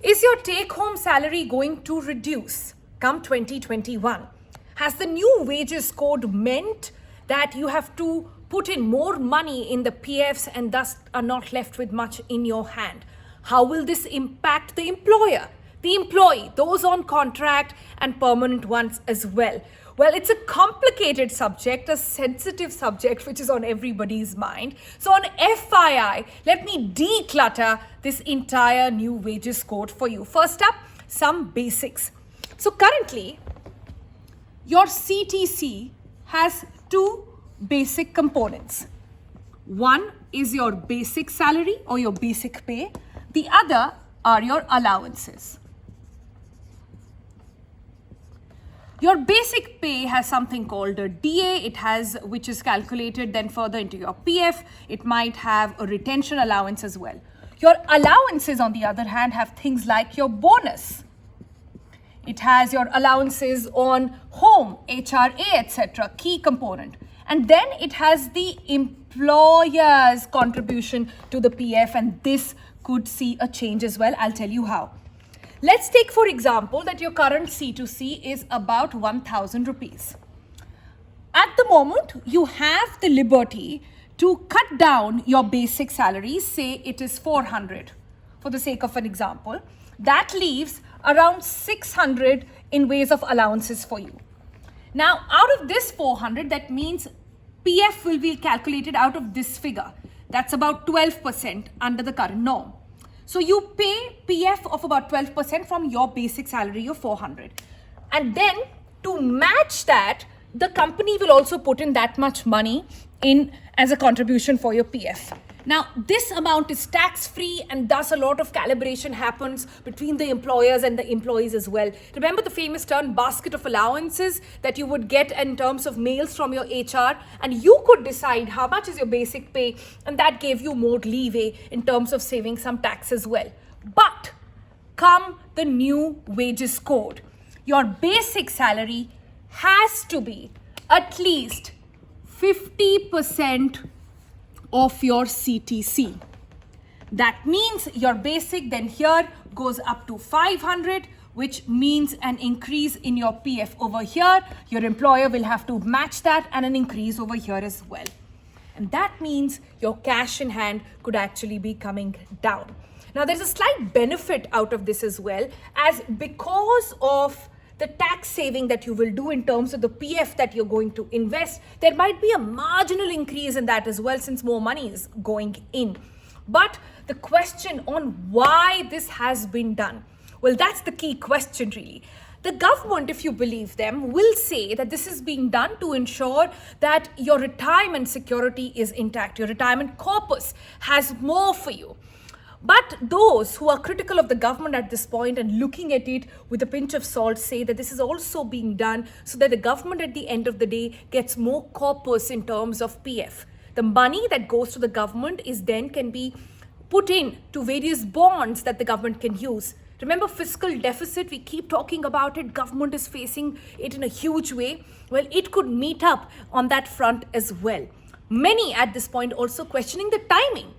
Is your take-home salary going to reduce come 2021? Has the new wages code meant that you have to put in more money in the PFs and thus are not left with much in your hand? How will this impact the employer, the employee, those on contract and permanent ones as well? Well, it's a complicated subject, a sensitive subject, which is on everybody's mind. So on FYI, let me declutter this entire new wages code for you. First up, some basics. So currently, your CTC has two basic components. One is your basic salary or your basic pay. The other are your allowances. Your basic pay has something called a DA, which is calculated then further into your PF. It might have a retention allowance as well. Your allowances, on the other hand, have things like your bonus. It has your allowances on home, HRA, etc., key component. And then it has the employer's contribution to the PF, and this could see a change as well. I'll tell you how. Let's take, for example, that your current C2C is about 1,000 rupees. At the moment, you have the liberty to cut down your basic salary, say it is 400, for the sake of an example. That leaves around 600 in ways of allowances for you. Now, out of this 400, that means PF will be calculated out of this figure. That's about 12% under the current norm. So you pay PF of about 12% from your basic salary of 400. And then to match that, the company will also put in that much money in as a contribution for your PF. Now, this amount is tax-free, and thus a lot of calibration happens between the employers and the employees as well. Remember the famous term basket of allowances that you would get in terms of mails from your HR, and you could decide how much is your basic pay, and that gave you more leeway in terms of saving some tax as well. But come the new wages code, your basic salary has to be at least 50% of your CTC. That means your basic then here goes up to 500, which means an increase in your PF over here. Your employer will have to match that and an increase over here as well. And that means your cash in hand could actually be coming down. Now, there's a slight benefit out of this as well, as because of the tax saving that you will do in terms of the PF that you're going to invest, there might be a marginal increase in that as well, since more money is going in. But the question on why this has been done, well, that's the key question really. The government, if you believe them, will say that this is being done to ensure that your retirement security is intact. Your retirement corpus has more for you. But those who are critical of the government at this point and looking at it with a pinch of salt say that this is also being done so that the government at the end of the day gets more corpus in terms of PF. The money that goes to the government is then can be put in to various bonds that the government can use. Remember fiscal deficit, we keep talking about it, government is facing it in a huge way. Well, it could meet up on that front as well. Many at this point also questioning the timing.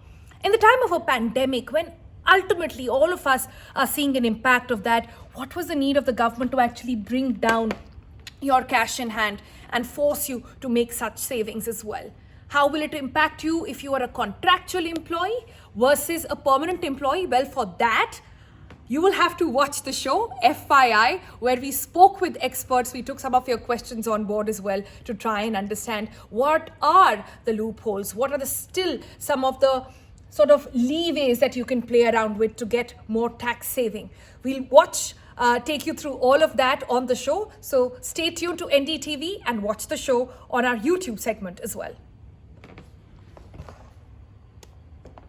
In the time of a pandemic, when ultimately all of us are seeing an impact of that, what was the need of the government to actually bring down your cash in hand and force you to make such savings as well? How will it impact you if you are a contractual employee versus a permanent employee? Well, for that, you will have to watch the show, FYI, where we spoke with experts. We took some of your questions on board as well to try and understand what are the loopholes, what are still some of the sort of leeways that you can play around with to get more tax saving. We'll take you through all of that on the show. So stay tuned to NDTV and watch the show on our YouTube segment as well.